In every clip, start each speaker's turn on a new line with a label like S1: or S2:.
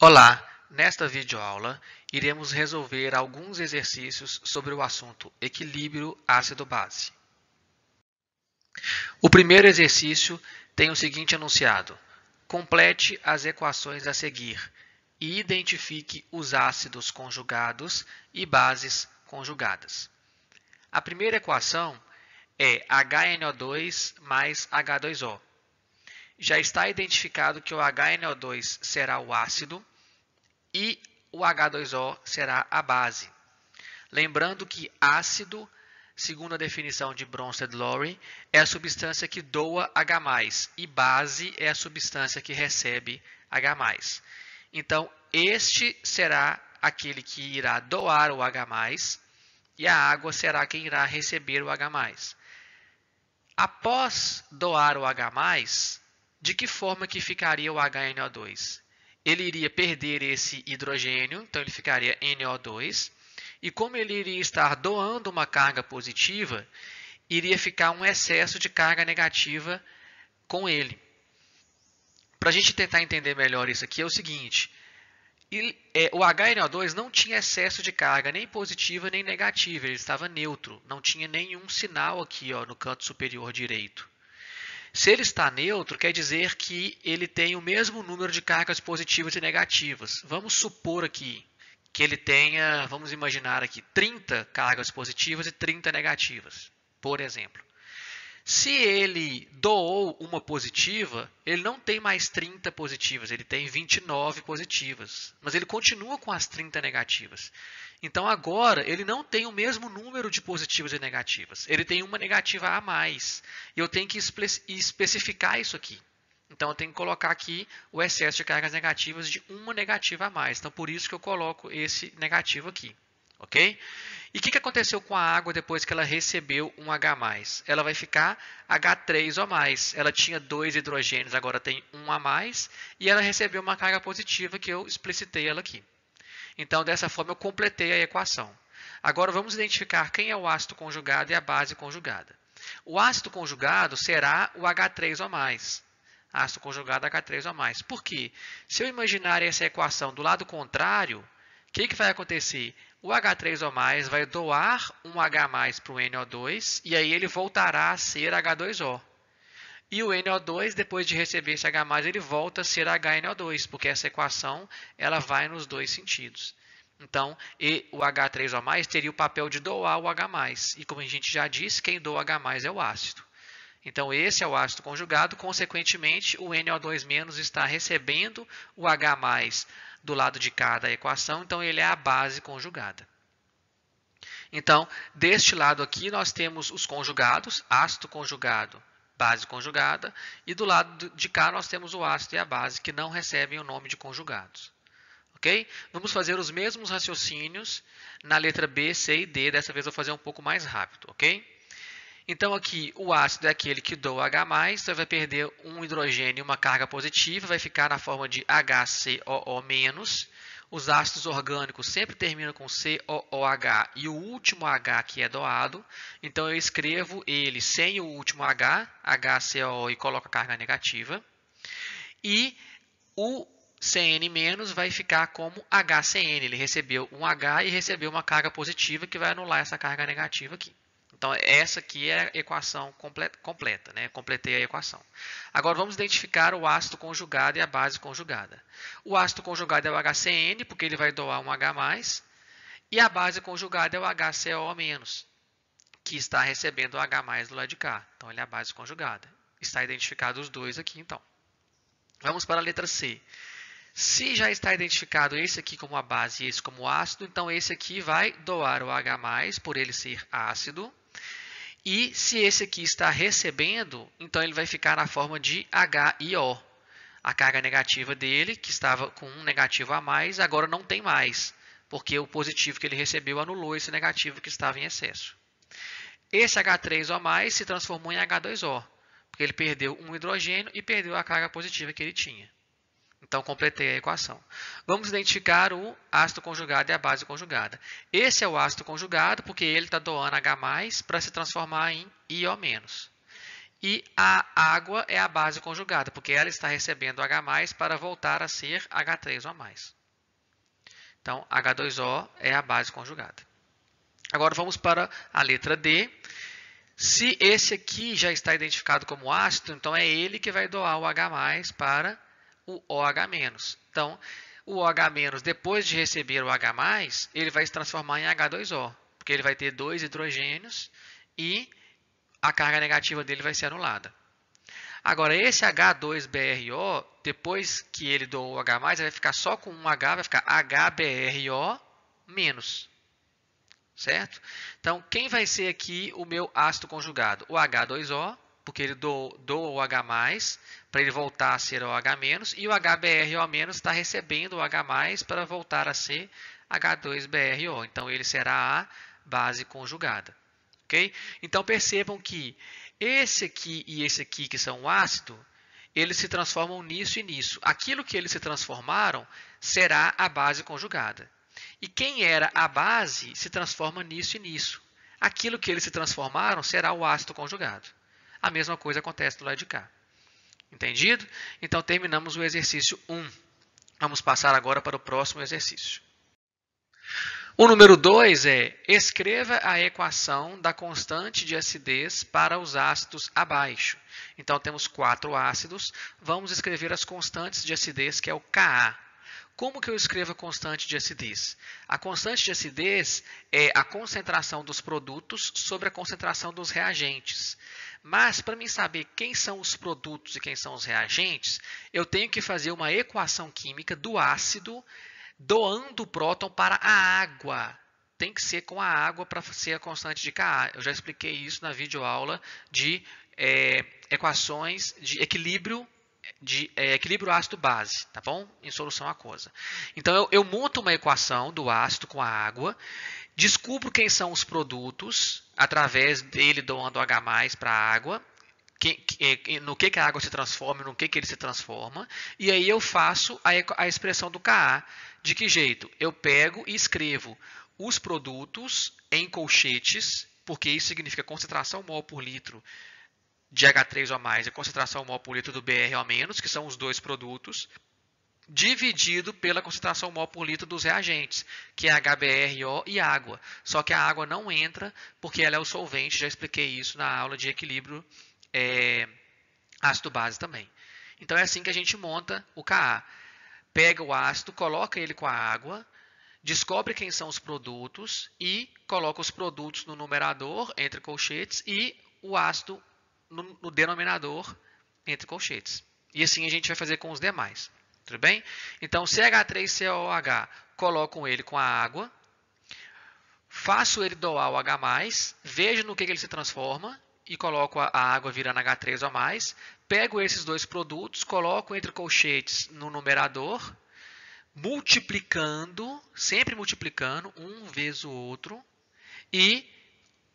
S1: Olá! Nesta videoaula, iremos resolver alguns exercícios sobre o assunto equilíbrio ácido-base. O primeiro exercício tem o seguinte enunciado: complete as equações a seguir e identifique os ácidos conjugados e bases conjugadas. A primeira equação é HNO2 mais H2O. Já está identificado que o HNO2 será o ácido e o H2O será a base. Lembrando que ácido, segundo a definição de Bronsted-Lowry, é a substância que doa H+, e base é a substância que recebe H+. Então, este será aquele que irá doar o H+, e a água será quem irá receber o H+. Após doar o H+, de que forma que ficaria o HNO2? Ele iria perder esse hidrogênio, então ele ficaria NO2, e como ele iria estar doando uma carga positiva, iria ficar um excesso de carga negativa com ele. Para a gente tentar entender melhor isso aqui, é o seguinte: o HNO2 não tinha excesso de carga, nem positiva nem negativa, ele estava neutro, não tinha nenhum sinal aqui no canto superior direito. Se ele está neutro, quer dizer que ele tem o mesmo número de cargas positivas e negativas. Vamos supor aqui que ele tenha, vamos imaginar aqui, 30 cargas positivas e 30 negativas, por exemplo. Se ele doou uma positiva, ele não tem mais 30 positivas, ele tem 29 positivas, mas ele continua com as 30 negativas. Então agora ele não tem o mesmo número de positivas e negativas, ele tem uma negativa a mais. E eu tenho que especificar isso aqui. Então eu tenho que colocar aqui o excesso de cargas negativas de uma negativa a mais. Então por isso que eu coloco esse negativo aqui. Ok? E o que aconteceu com a água depois que ela recebeu um H+? Ela vai ficar H3O+. Ela tinha 2 hidrogênios, agora tem um a mais. E ela recebeu uma carga positiva que eu explicitei ela aqui. Então, dessa forma, eu completei a equação. Agora, vamos identificar quem é o ácido conjugado e a base conjugada. O ácido conjugado será o H3O+. Ácido conjugado H3O+. Por quê? Se eu imaginar essa equação do lado contrário, o que vai acontecer? O H3O+, vai doar um H+, para o NO2 e aí ele voltará a ser H2O. E o NO2, depois de receber esse H+, ele volta a ser HNO2, porque essa equação ela vai nos dois sentidos. Então, o H3O+, teria o papel de doar o H+. E como a gente já disse, quem doa H+, é o ácido. Então, esse é o ácido conjugado. Consequentemente, o NO2- está recebendo o H+, do lado de cá da equação, então ele é a base conjugada. Então, deste lado aqui, nós temos os conjugados, ácido conjugado, base conjugada, e do lado de cá nós temos o ácido e a base, que não recebem o nome de conjugados. Ok? Vamos fazer os mesmos raciocínios na letra B, C e D, dessa vez eu vou fazer um pouco mais rápido. Ok? Então, aqui, o ácido é aquele que doa H+, então vai perder um hidrogênio e uma carga positiva, vai ficar na forma de HCOO-. Os ácidos orgânicos sempre terminam com COOH e o último H que é doado. Então, eu escrevo ele sem o último H, HCOO, e coloco a carga negativa. E o CN- vai ficar como HCN. Ele recebeu um H e recebeu uma carga positiva que vai anular essa carga negativa aqui. Então, essa aqui é a equação completa, né? Completei a equação. Agora, vamos identificar o ácido conjugado e a base conjugada. O ácido conjugado é o HCN, porque ele vai doar um H+, e a base conjugada é o HCO-, que está recebendo o H+ do lado de cá. Então, ele é a base conjugada. Está identificado os dois aqui, então. Vamos para a letra C. Se já está identificado esse aqui como a base e esse como ácido, então esse aqui vai doar o H+, por ele ser ácido. E se esse aqui está recebendo, então ele vai ficar na forma de HIO. A carga negativa dele, que estava com um negativo a mais, agora não tem mais, porque o positivo que ele recebeu anulou esse negativo que estava em excesso. Esse H3O+, se transformou em H2O, porque ele perdeu um hidrogênio e perdeu a carga positiva que ele tinha. Então, completei a equação. Vamos identificar o ácido conjugado e a base conjugada. Esse é o ácido conjugado porque ele está doando H+, para se transformar em IO-. e a água é a base conjugada, porque ela está recebendo H+, para voltar a ser H3O+. Então, H2O é a base conjugada. Agora vamos para a letra D. Se esse aqui já está identificado como ácido, então é ele que vai doar o H+ para o OH-. Então, o OH-, depois de receber o H+, ele vai se transformar em H2O, porque ele vai ter 2 hidrogênios e a carga negativa dele vai ser anulada. Agora, esse H2BRO, depois que ele doou o H+, ele vai ficar só com um H, vai ficar HBRO-. Certo? Então, quem vai ser aqui o meu ácido conjugado? O H2O, porque ele doou o H+, para ele voltar a ser OH-, e o HBRO- está recebendo o H+, para voltar a ser H2BRO. Então, ele será a base conjugada. Okay? Então, percebam que esse aqui e esse aqui, que são o ácido, eles se transformam nisso e nisso. Aquilo que eles se transformaram será a base conjugada. E quem era a base se transforma nisso e nisso. Aquilo que eles se transformaram será o ácido conjugado. A mesma coisa acontece do lado de cá. Entendido? Então, terminamos o exercício 1. Vamos passar agora para o próximo exercício. O número 2 é: escreva a equação da constante de acidez para os ácidos abaixo. Então, temos 4 ácidos. Vamos escrever as constantes de acidez, que é o Ka. Como que eu escrevo a constante de acidez? A constante de acidez é a concentração dos produtos sobre a concentração dos reagentes. Mas, para mim saber quem são os produtos e quem são os reagentes, eu tenho que fazer uma equação química do ácido doando o próton para a água. Tem que ser com a água para ser a constante de Ka. Eu já expliquei isso na videoaula de equações de equilíbrio ácido-base, tá bom? Em solução aquosa. Então, eu monto uma equação do ácido com a água, descubro quem são os produtos, através dele doando H+ para a água, no que a água se transforma, no que ele se transforma, e aí eu faço a expressão do Ka. De que jeito? Eu pego e escrevo os produtos em colchetes, porque isso significa concentração mol por litro de H3O+, e concentração mol por litro do BRO-, que são os dois produtos, dividido pela concentração mol por litro dos reagentes, que é HBRO e água. Só que a água não entra porque ela é o solvente, já expliquei isso na aula de equilíbrio ácido-base também. Então é assim que a gente monta o Ka. Pega o ácido, coloca ele com a água, descobre quem são os produtos e coloca os produtos no numerador, entre colchetes, e o ácido no denominador, entre colchetes. E assim a gente vai fazer com os demais. Tudo bem? Então, CH3COOH, coloco ele com a água, faço ele doar o H+, vejo no que ele se transforma e coloco a água virando H3O+, pego esses dois produtos, coloco entre colchetes no numerador, multiplicando, sempre multiplicando, um vezes o outro, e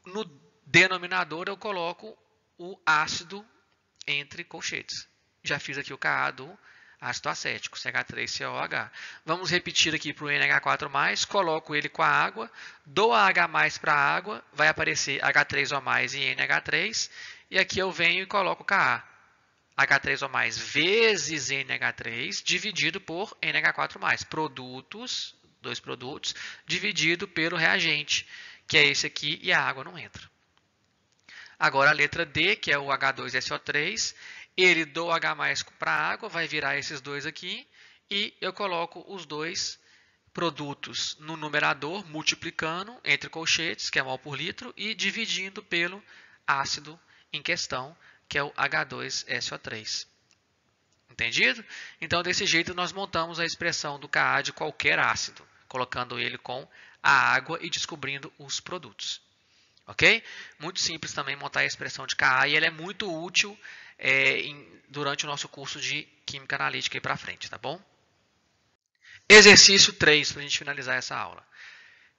S1: no denominador eu coloco o ácido entre colchetes. Já fiz aqui o Ka do ácido acético, CH3COOH. Vamos repetir aqui para o NH4+, coloco ele com a água, dou a H+ para a água, vai aparecer H3O+ e NH3, e aqui eu venho e coloco Ka. H3O+ vezes NH3 dividido por NH4+. Produtos, dois produtos, dividido pelo reagente, que é esse aqui, e a água não entra. Agora a letra D, que é o H2SO3, ele doa H+ para a água, vai virar esses dois aqui, e eu coloco os dois produtos no numerador, multiplicando entre colchetes, que é mol por litro, e dividindo pelo ácido em questão, que é o H2SO3. Entendido? Então, desse jeito, nós montamos a expressão do Ka de qualquer ácido, colocando ele com a água e descobrindo os produtos. Ok? Muito simples também montar a expressão de Ka e ela é muito útil durante o nosso curso de Química Analítica para frente, tá bom? Exercício 3, para a gente finalizar essa aula.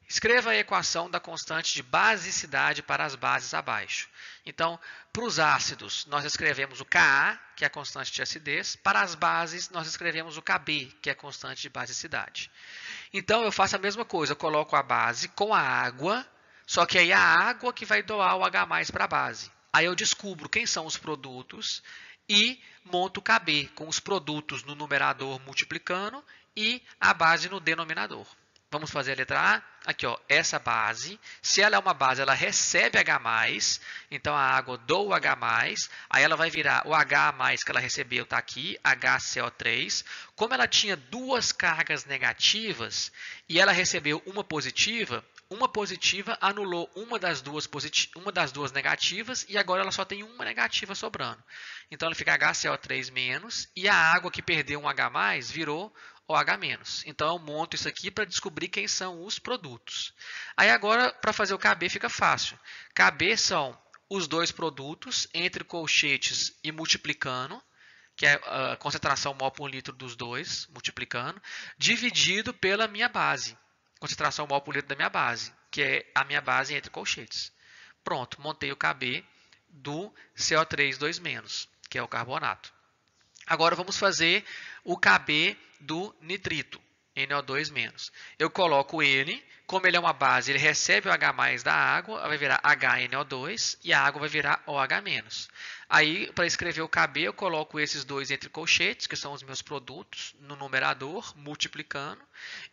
S1: Escreva a equação da constante de basicidade para as bases abaixo. Então, para os ácidos, nós escrevemos o Ka, que é a constante de acidez. Para as bases, nós escrevemos o Kb, que é a constante de basicidade. Então, eu faço a mesma coisa. Eu coloco a base com a água, só que aí é a água que vai doar o H+ para a base. Aí eu descubro quem são os produtos e monto o KB com os produtos no numerador multiplicando e a base no denominador. Vamos fazer a letra A? Aqui, ó, essa base, se ela é uma base, ela recebe H+, então a água do H+, aí ela vai virar o H+ que ela recebeu, está aqui, HCO3. Como ela tinha duas cargas negativas e ela recebeu uma positiva anulou uma das duas negativas e agora ela só tem uma negativa sobrando. Então ela fica HCO3- e a água que perdeu um H+, virou OH-. Então eu monto isso aqui para descobrir quem são os produtos. Aí agora, para fazer o KB fica fácil. KB são os dois produtos entre colchetes e multiplicando, que é a concentração mol por litro dos dois, multiplicando, dividido pela minha base. Concentração mol por litro da minha base, que é a minha base entre colchetes. Pronto, montei o KB do CO3-, que é o carbonato. Agora vamos fazer o KB do nitrito, NO2-. Eu coloco ele, como ele é uma base, ele recebe o H+ da água, vai virar HNO2 e a água vai virar OH-. Aí, para escrever o KB, eu coloco esses dois entre colchetes, que são os meus produtos, no numerador, multiplicando,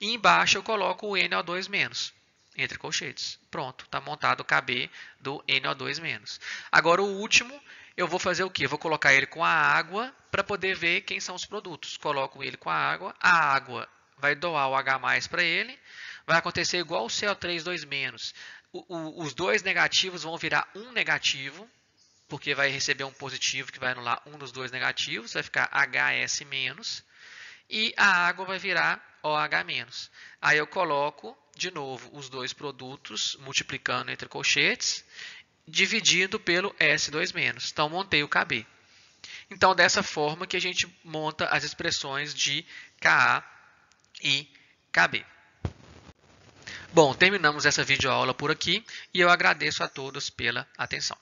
S1: e embaixo eu coloco o NO2- entre colchetes. Pronto, está montado o KB do NO2-. Agora o último, eu vou fazer o quê? Eu vou colocar ele com a água para poder ver quem são os produtos. Coloco ele com a água vai doar o H+ para ele, vai acontecer igual o CO3-. Os dois negativos vão virar um negativo, porque vai receber um positivo que vai anular um dos dois negativos, vai ficar HS-, e a água vai virar OH-. Aí eu coloco de novo os dois produtos multiplicando entre colchetes, dividido pelo S2-. Então montei o KB. Então dessa forma que a gente monta as expressões de Ka e KB. Bom, terminamos essa videoaula por aqui e eu agradeço a todos pela atenção.